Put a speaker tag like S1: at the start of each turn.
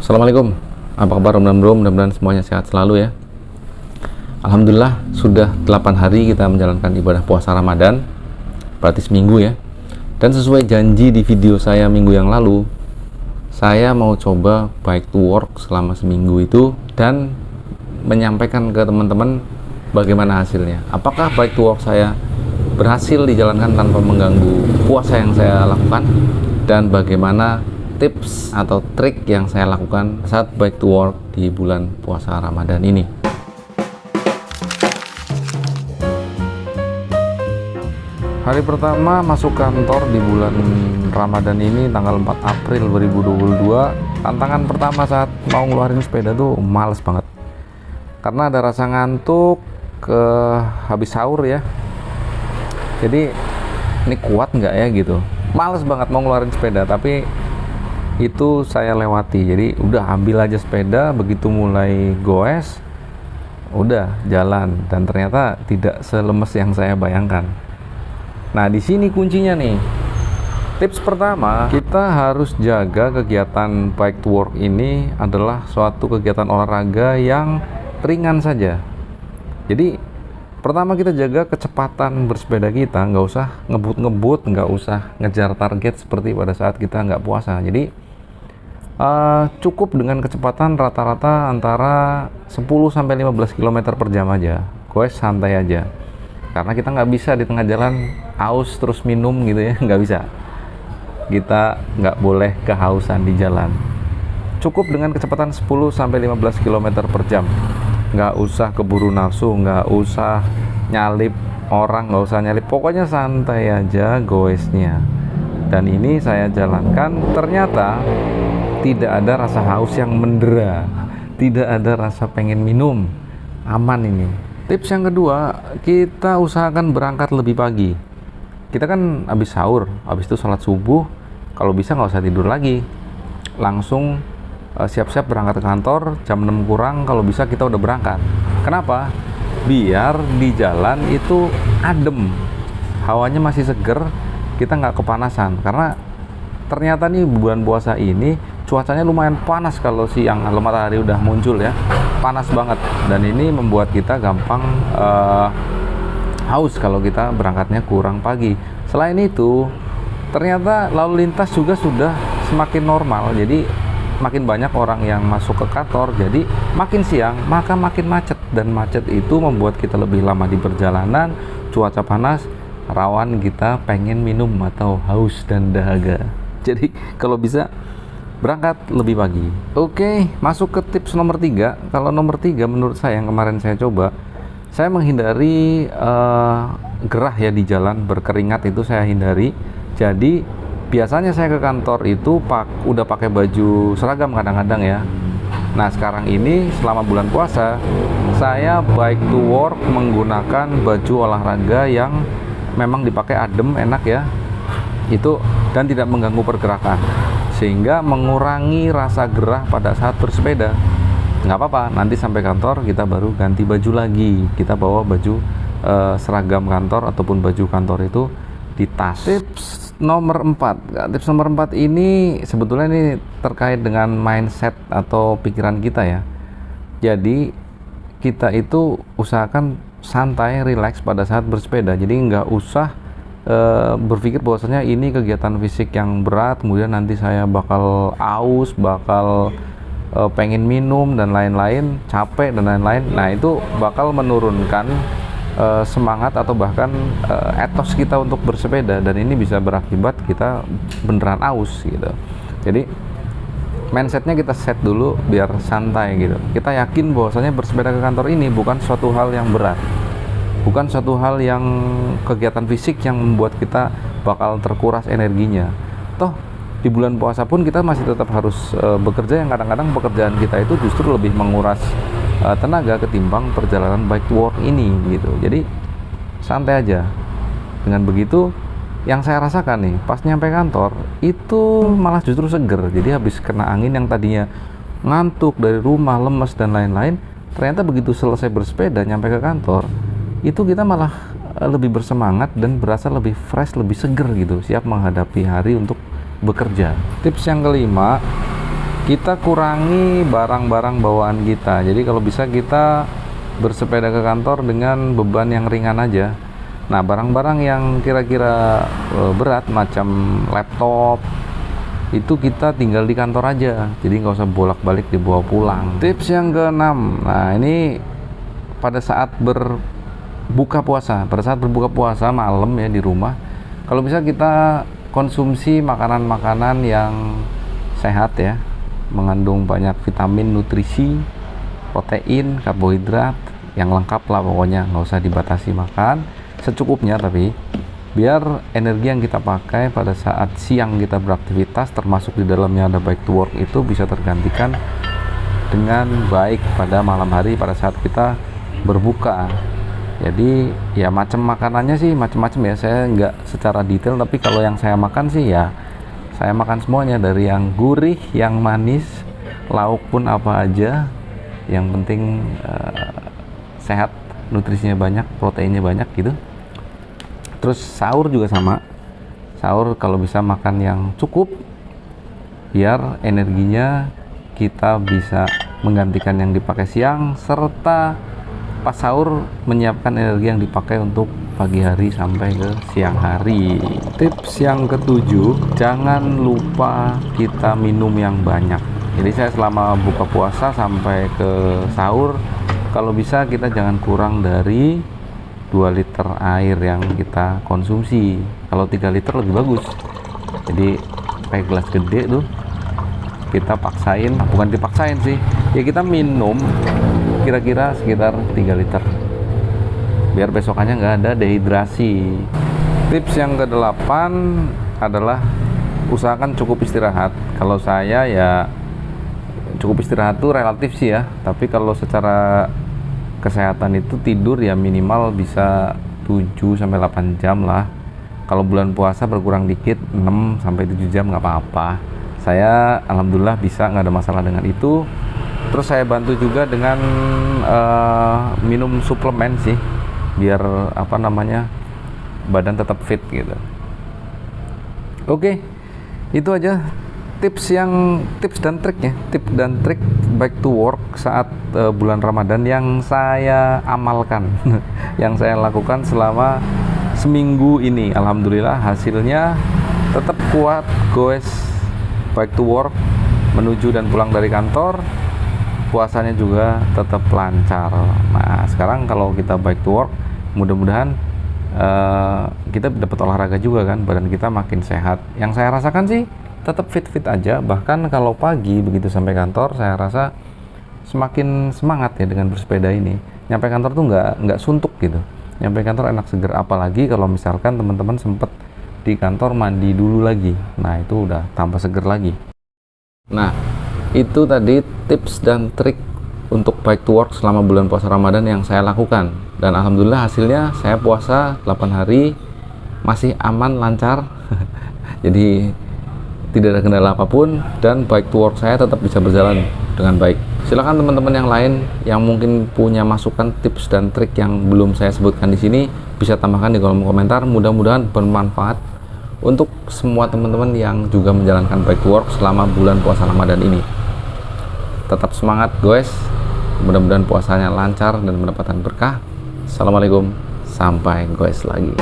S1: Assalamualaikum, apa kabar bro? Mudah-mudahan semuanya sehat selalu ya. Alhamdulillah sudah 8 hari kita menjalankan ibadah puasa Ramadan, berarti seminggu ya. Dan sesuai janji di video saya minggu yang lalu, saya mau coba bike to work selama seminggu itu dan menyampaikan ke teman-teman bagaimana hasilnya. Apakah bike to work saya berhasil dijalankan tanpa mengganggu puasa yang saya lakukan, dan bagaimana tips atau trik yang saya lakukan saat bike to work di bulan puasa Ramadan ini. Hari pertama masuk kantor di bulan Ramadan ini tanggal 4 April 2022. Tantangan pertama saat mau ngeluarin sepeda tuh males banget, karena ada rasa ngantuk habis sahur ya. Jadi ini kuat nggak ya gitu, males banget mau ngeluarin sepeda, tapi itu saya lewati. Jadi udah ambil aja sepeda, begitu mulai goes udah jalan, dan ternyata tidak selemes yang saya bayangkan. Nah, di sini kuncinya nih. Tips pertama, kita harus jaga kegiatan bike to work ini adalah suatu kegiatan olahraga yang ringan saja. Jadi pertama kita jaga kecepatan bersepeda kita, nggak usah ngebut-ngebut, nggak usah ngejar target seperti pada saat kita nggak puasa. Jadi cukup dengan kecepatan rata-rata antara 10-15 km per jam aja, goes santai aja. Karena kita nggak bisa di tengah jalan haus terus minum gitu ya, nggak bisa. Kita nggak boleh kehausan di jalan. Cukup dengan kecepatan 10-15 km per jam. Nggak usah keburu nafsu, nggak usah nyalip orang, nggak usah nyalip, pokoknya santai aja goesnya. Dan ini saya jalankan, ternyata tidak ada rasa haus yang mendera, tidak ada rasa pengen minum, aman ini. Tips yang kedua, kita usahakan berangkat lebih pagi. Kita kan habis sahur, habis itu sholat subuh, kalau bisa nggak usah tidur lagi, langsung siap-siap berangkat ke kantor jam 6 kurang, kalau bisa kita udah berangkat. Kenapa? Biar di jalan itu adem, hawanya masih seger, kita nggak kepanasan. Karena ternyata nih bulan puasa ini cuacanya lumayan panas kalau siang, kalau matahari udah muncul ya, panas banget. Dan ini membuat kita gampang haus kalau kita berangkatnya kurang pagi. Selain itu, ternyata lalu lintas juga sudah semakin normal. Jadi makin banyak orang yang masuk ke kantor, jadi makin siang maka makin macet, dan macet itu membuat kita lebih lama di perjalanan. Cuaca panas, rawan kita pengen minum atau haus dan dahaga. Jadi kalau bisa berangkat lebih pagi. Oke, masuk ke tips nomor 3. Kalau nomor 3 menurut saya yang kemarin saya coba, saya menghindari gerah ya di jalan, berkeringat itu saya hindari. Jadi biasanya saya ke kantor itu udah pakai baju seragam kadang-kadang ya. Nah, sekarang ini selama bulan puasa saya bike to work menggunakan baju olahraga yang memang dipakai adem, enak ya. Itu dan tidak mengganggu pergerakan, sehingga mengurangi rasa gerah pada saat bersepeda. Nggak apa-apa, nanti sampai kantor kita baru ganti baju lagi, kita bawa baju seragam kantor ataupun baju kantor itu di tas. Tips nomor 4 ini sebetulnya ini terkait dengan mindset atau pikiran kita ya. Jadi kita itu usahakan santai, relax pada saat bersepeda. Jadi nggak usah berpikir bahwasanya ini kegiatan fisik yang berat, kemudian nanti saya bakal aus, bakal pengen minum dan lain-lain, capek dan lain-lain. Nah, itu bakal menurunkan semangat atau bahkan etos kita untuk bersepeda, dan ini bisa berakibat kita beneran aus gitu. Jadi mindsetnya kita set dulu biar santai gitu. Kita yakin bahwasanya bersepeda ke kantor ini bukan suatu hal yang berat, bukan suatu hal yang kegiatan fisik yang membuat kita bakal terkuras energinya. Toh di bulan puasa pun kita masih tetap harus bekerja, yang kadang-kadang pekerjaan kita itu justru lebih menguras tenaga ketimbang perjalanan bike to work ini gitu. Jadi santai aja. Dengan begitu yang saya rasakan nih pas nyampe kantor itu malah justru seger. Jadi habis kena angin yang tadinya ngantuk dari rumah, lemes dan lain-lain, ternyata begitu selesai bersepeda nyampe ke kantor itu kita malah lebih bersemangat dan berasa lebih fresh, lebih seger gitu, siap menghadapi hari untuk bekerja. Tips yang kelima, kita kurangi barang-barang bawaan kita. Jadi kalau bisa kita bersepeda ke kantor dengan beban yang ringan aja. Nah, barang-barang yang kira-kira berat macam laptop itu kita tinggal di kantor aja, jadi nggak usah bolak-balik dibawa pulang. Tips yang keenam, nah ini pada saat berbuka puasa malam ya di rumah, kalau bisa kita konsumsi makanan-makanan yang sehat ya, mengandung banyak vitamin, nutrisi, protein, karbohidrat yang lengkap lah pokoknya, nggak usah dibatasi makan, secukupnya tapi biar energi yang kita pakai pada saat siang kita beraktivitas, termasuk di dalamnya ada bike to work, itu bisa tergantikan dengan baik pada malam hari pada saat kita berbuka. Jadi ya macam makanannya sih macam-macam ya, saya nggak secara detail, tapi kalau yang saya makan sih ya saya makan semuanya, dari yang gurih, yang manis, lauk pun apa aja, yang penting sehat, nutrisinya banyak, proteinnya banyak gitu. Terus sahur juga sama, sahur kalau bisa makan yang cukup biar energinya kita bisa menggantikan yang dipakai siang, serta pas sahur menyiapkan energi yang dipakai untuk pagi hari sampai ke siang hari. Tips yang ketujuh, jangan lupa kita minum yang banyak. Jadi saya selama buka puasa sampai ke sahur, kalau bisa kita jangan kurang dari 2 liter air yang kita konsumsi. Kalau 3 liter lebih bagus. Jadi pakai gelas gede tuh kita paksain, bukan dipaksain sih ya, kita minum kira-kira sekitar 3 liter biar besokannya nggak ada dehidrasi. Tips yang ke-8 adalah usahakan cukup istirahat. Kalau saya ya cukup istirahat tuh relatif sih ya, tapi kalau secara kesehatan itu tidur ya minimal bisa 7-8 jam lah. Kalau bulan puasa berkurang dikit 6-7 jam nggak apa-apa. Saya alhamdulillah bisa, nggak ada masalah dengan itu. Terus saya bantu juga dengan minum suplemen sih, biar apa namanya badan tetap fit gitu. Oke, itu aja tips dan triknya, tips dan trik bike to work saat bulan Ramadan yang saya amalkan, yang saya lakukan selama seminggu ini. Alhamdulillah hasilnya tetap kuat, goes bike to work menuju dan pulang dari kantor, puasanya juga tetap lancar. Nah sekarang kalau kita bike to work, mudah-mudahan kita dapat olahraga juga kan, badan kita makin sehat. Yang saya rasakan sih tetap fit-fit aja, bahkan kalau pagi begitu sampai kantor saya rasa semakin semangat ya dengan bersepeda ini. Nyampe kantor tuh nggak suntuk gitu, nyampe kantor enak seger, apalagi kalau misalkan teman-teman sempet di kantor mandi dulu lagi, nah itu udah tambah seger lagi. Nah itu tadi tips dan trik untuk bike to work selama bulan puasa Ramadan yang saya lakukan, dan alhamdulillah hasilnya saya puasa 8 hari masih aman, lancar jadi tidak ada kendala apapun, dan bike to work saya tetap bisa berjalan dengan baik. Silakan teman-teman yang lain yang mungkin punya masukan, tips dan trik yang belum saya sebutkan di sini bisa tambahkan di kolom komentar. Mudah-mudahan bermanfaat untuk semua teman-teman yang juga menjalankan bike to work selama bulan puasa Ramadan ini. Tetap semangat guys, mudah-mudahan puasanya lancar dan mendapatkan berkah. Assalamualaikum, sampai guys lagi.